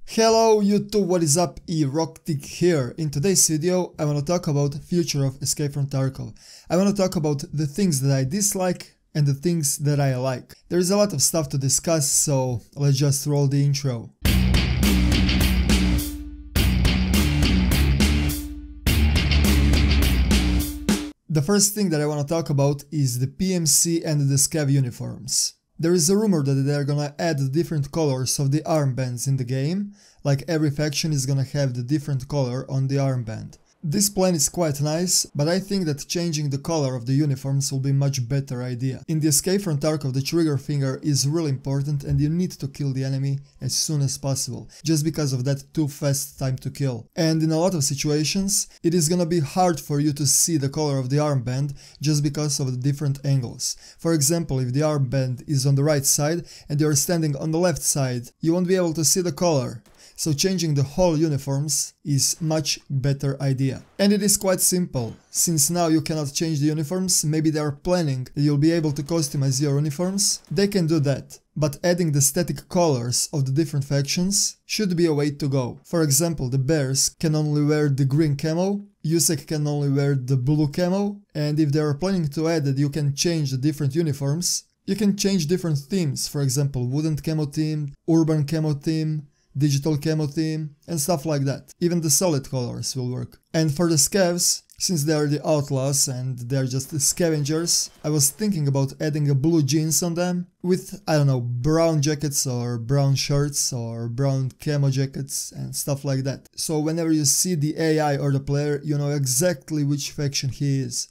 Hello YouTube, what is up? Eroktic here. In today's video I want to talk about the future of Escape from Tarkov. I want to talk about the things that I dislike and the things that I like. There is a lot of stuff to discuss, so let's just roll the intro. The first thing that I want to talk about is the PMC and the Scav uniforms. There is a rumor that they are gonna add the different colors of the armbands in the game, like every faction is gonna have the different color on the armband. This plan is quite nice, but I think that changing the color of the uniforms will be a much better idea. In the Escape from Tarkov, the trigger finger is really important and you need to kill the enemy as soon as possible, just because of that too fast time to kill. And in a lot of situations, it is gonna be hard for you to see the color of the armband just because of the different angles. For example, if the armband is on the right side and you are standing on the left side, you won't be able to see the color. So changing the whole uniforms is much better idea. And it is quite simple. Since now you cannot change the uniforms, maybe they are planning that you'll be able to customize your uniforms, they can do that. But adding the static colors of the different factions should be a way to go. For example, the bears can only wear the green camo, USEC can only wear the blue camo, and if they are planning to add that you can change the different uniforms, you can change different themes, for example, wooden camo theme, urban camo theme, digital camo theme, and stuff like that. Even the solid colors will work. And for the Scavs, since they are the outlaws and they are just the scavengers, I was thinking about adding a blue jeans on them with, I don't know, brown jackets or brown shirts or brown camo jackets and stuff like that. So whenever you see the AI or the player, you know exactly which faction he is.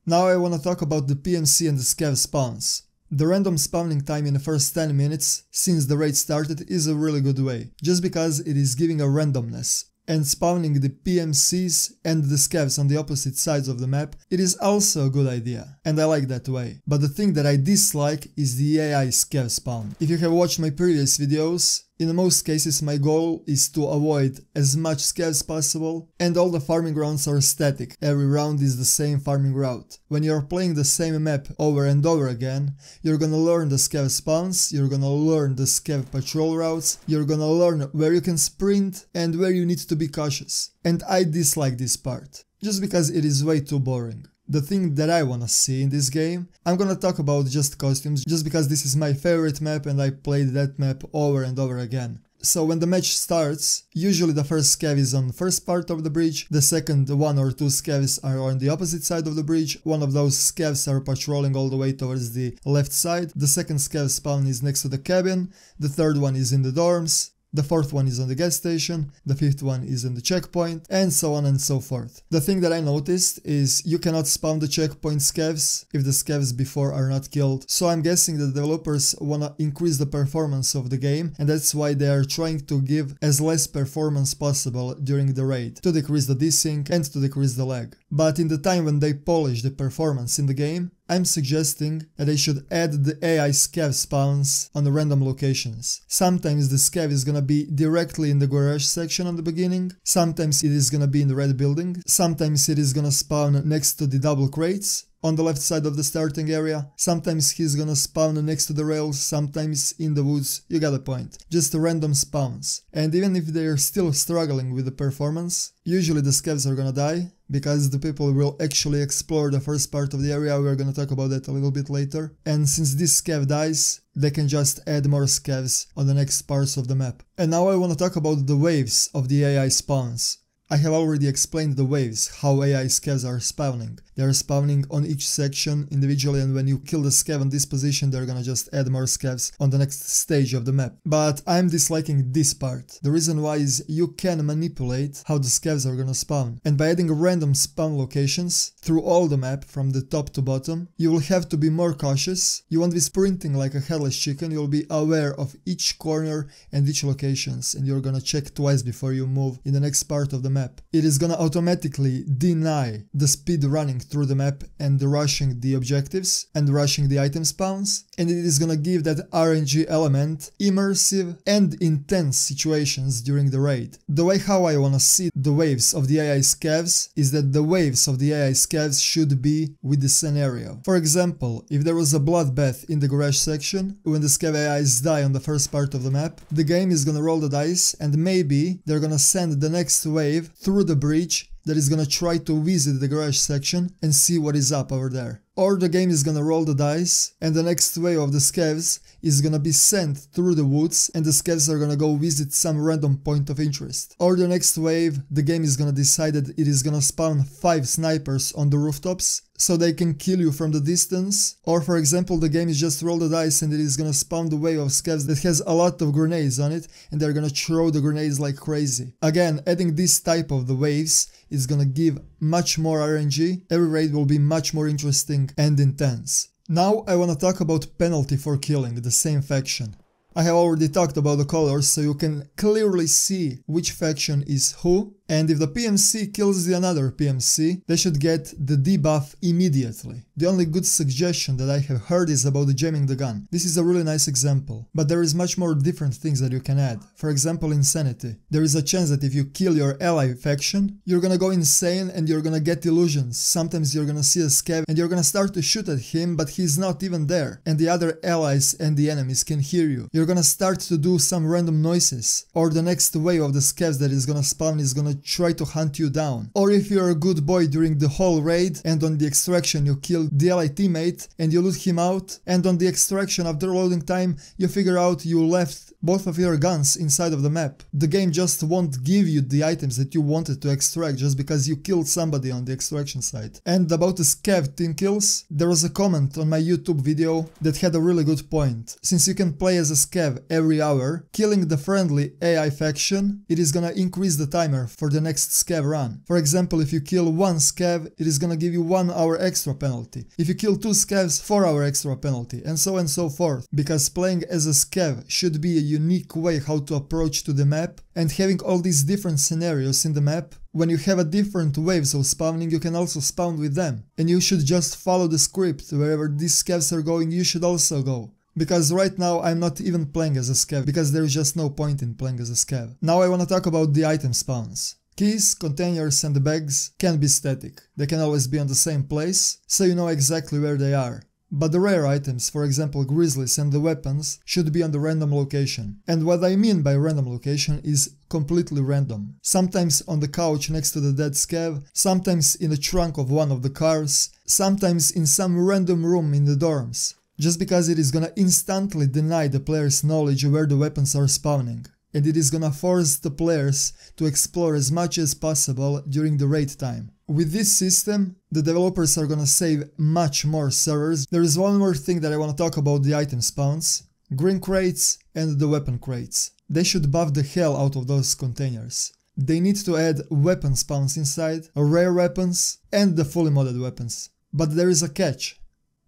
Now I wanna talk about the PMC and the Scav spawns. The random spawning time in the first 10 minutes since the raid started is a really good way, just because it is giving a randomness. And spawning the PMCs and the Scavs on the opposite sides of the map, it is also a good idea, and I like that way. But the thing that I dislike is the AI Scav spawn. If you have watched my previous videos, in most cases my goal is to avoid as much Scav as possible, and all the farming rounds are static, every round is the same farming route. When you are playing the same map over and over again, you're gonna learn the Scav spawns, you're gonna learn the Scav patrol routes, you're gonna learn where you can sprint and where you need to be cautious. And I dislike this part, just because it is way too boring. The thing that I wanna see in this game, I'm gonna talk about just costumes, just because this is my favorite map and I played that map over and over again. So when the match starts, usually the first Scav is on the first part of the bridge, the second one or two Scavs are on the opposite side of the bridge, one of those Scavs are patrolling all the way towards the left side, the second Scav spawn is next to the cabin, the third one is in the dorms, the fourth one is on the gas station, the fifth one is in the checkpoint, and so on and so forth. The thing that I noticed is you cannot spawn the checkpoint Scavs if the Scavs before are not killed, so I'm guessing the developers wanna increase the performance of the game, and that's why they are trying to give as less performance possible during the raid, to decrease the desync and to decrease the lag. But in the time when they polish the performance in the game, I'm suggesting that they should add the AI Scav spawns on the random locations. Sometimes the Scav is gonna be directly in the garage section on the beginning, sometimes it is gonna be in the red building, sometimes it is gonna spawn next to the double crates on the left side of the starting area, sometimes he's gonna spawn next to the rails, sometimes in the woods, you got a point. Just random spawns. And even if they're still struggling with the performance, usually the Scavs are gonna die, because the people will actually explore the first part of the area, we're gonna talk about that a little bit later. And since this Scav dies, they can just add more Scavs on the next parts of the map. And now I wanna talk about the waves of the AI spawns. I have already explained the waves, how AI Scavs are spawning. They are spawning on each section individually, and when you kill the Scav on this position, they're gonna just add more Scavs on the next stage of the map. But I'm disliking this part. The reason why is you can manipulate how the Scavs are gonna spawn. And by adding random spawn locations through all the map from the top to bottom, you will have to be more cautious. You won't be sprinting like a headless chicken, you'll be aware of each corner and each locations, and you're gonna check twice before you move in the next part of the map. map. It is gonna automatically deny the speed running through the map and rushing the objectives and rushing the item spawns, and it is gonna give that RNG element immersive and intense situations during the raid. The way how I wanna see the waves of the AI scavs is that the waves of the AI scavs should be with the scenario. For example, if there was a bloodbath in the garage section, when the scav AIs die on the first part of the map, the game is gonna roll the dice and maybe they're gonna send the next wave through the breach that is gonna try to visit the garage section and see what is up over there. Or the game is gonna roll the dice and the next wave of the scavs is gonna be sent through the woods and the scavs are gonna go visit some random point of interest. Or the next wave, the game is gonna decide that it is gonna spawn 5 snipers on the rooftops so they can kill you from the distance. Or for example, the game is just roll the dice and it is gonna spawn the wave of scavs that has a lot of grenades on it and they're gonna throw the grenades like crazy. Again, adding this type of the waves is gonna give much more RNG, every raid will be much more interesting and intense. Now I wanna talk about penalty for killing the same faction. I have already talked about the colors so you can clearly see which faction is who, and if the PMC kills the another PMC, they should get the debuff immediately. The only good suggestion that I have heard is about jamming the gun. This is a really nice example, but there is much more different things that you can add. For example, insanity. There is a chance that if you kill your ally faction, you're gonna go insane and you're gonna get illusions. Sometimes you're gonna see a scav and you're gonna start to shoot at him, but he's not even there, and the other allies and the enemies can hear you. You're gonna start to do some random noises, or the next wave of the scavs that is gonna spawn is gonna try to hunt you down. Or if you're a good boy during the whole raid and on the extraction you kill the ally teammate and you loot him out, and on the extraction after loading time you figure out you left both of your guns inside of the map. The game just won't give you the items that you wanted to extract just because you killed somebody on the extraction site. And about the scav team kills, there was a comment on my YouTube video that had a really good point. Since you can play as a scav every hour, killing the friendly AI faction, it is gonna increase the timer for the next scav run. For example, if you kill 1 scav, it is gonna give you 1 hour extra penalty. If you kill 2 scavs, 4 hour extra penalty, and so forth. Because playing as a scav should be a unique way how to approach to the map, and having all these different scenarios in the map, when you have a different waves of spawning, you can also spawn with them. And you should just follow the script, wherever these scavs are going, you should also go. Because right now I'm not even playing as a scav, because there is just no point in playing as a scav. Now I wanna talk about the item spawns. Keys, containers and bags can be static. They can always be on the same place, so you know exactly where they are. But the rare items, for example grizzlies and the weapons, should be on the random location. And what I mean by random location is completely random. Sometimes on the couch next to the dead scav, sometimes in the trunk of one of the cars, sometimes in some random room in the dorms. Just because it is gonna instantly deny the player's knowledge where the weapons are spawning. And it is gonna force the players to explore as much as possible during the raid time. With this system, the developers are gonna save much more servers. There is one more thing that I wanna talk about the item spawns. Green crates and the weapon crates. They should buff the hell out of those containers. They need to add weapon spawns inside, rare weapons and the fully modded weapons. But there is a catch.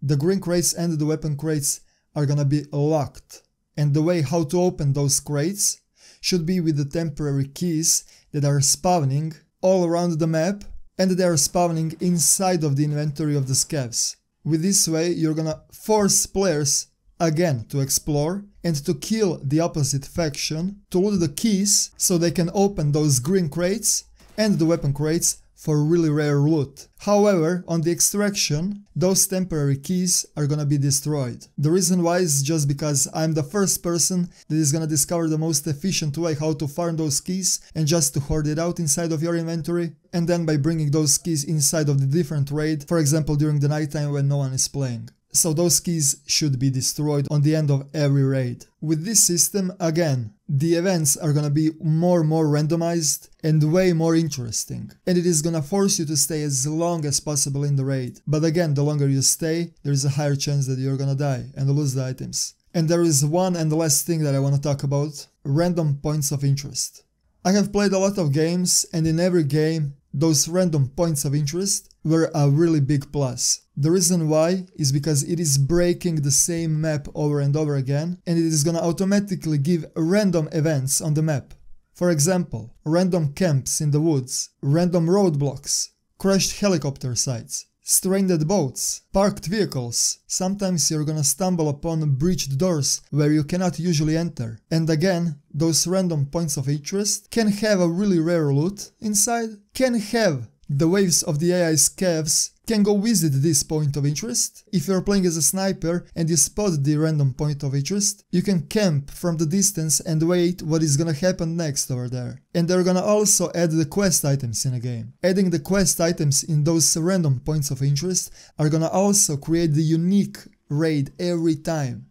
The green crates and the weapon crates are gonna be locked. And the way how to open those crates should be with the temporary keys that are spawning all around the map, and they are spawning inside of the inventory of the scavs. With this way you're gonna force players again to explore and to kill the opposite faction, to loot the keys so they can open those green crates and the weapon crates for really rare loot. However, on the extraction, those temporary keys are gonna be destroyed. The reason why is just because I'm the first person that is gonna discover the most efficient way how to farm those keys and just to hoard it out inside of your inventory, and then by bringing those keys inside of the different raid, for example during the nighttime when no one is playing. So those keys should be destroyed on the end of every raid. With this system, again, the events are gonna be more randomized and way more interesting. And it is gonna force you to stay as long as possible in the raid. But again, the longer you stay, there is a higher chance that you're gonna die and lose the items. And there is one and last thing that I wanna talk about: random points of interest. I have played a lot of games, and in every game, those random points of interest were a really big plus. The reason why is because it is breaking the same map over and over again, and it is gonna automatically give random events on the map. For example, random camps in the woods, random roadblocks, crashed helicopter sites, stranded boats, parked vehicles. Sometimes you're gonna stumble upon breached doors where you cannot usually enter. And again, those random points of interest can have a really rare loot inside, can have the waves of the AI scavs, can go visit this point of interest. If you're playing as a sniper and you spot the random point of interest, you can camp from the distance and wait what is gonna happen next over there. And they're gonna also add the quest items in a game. Adding the quest items in those random points of interest are gonna also create the unique raid every time.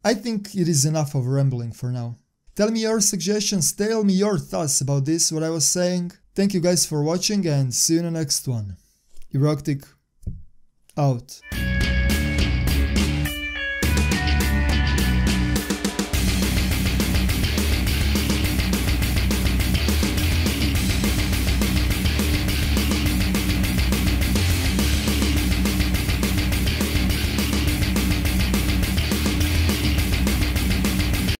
I think it is enough of rambling for now. Tell me your suggestions, tell me your thoughts about this, what I was saying. Thank you guys for watching and see you in the next one. Eroktic out.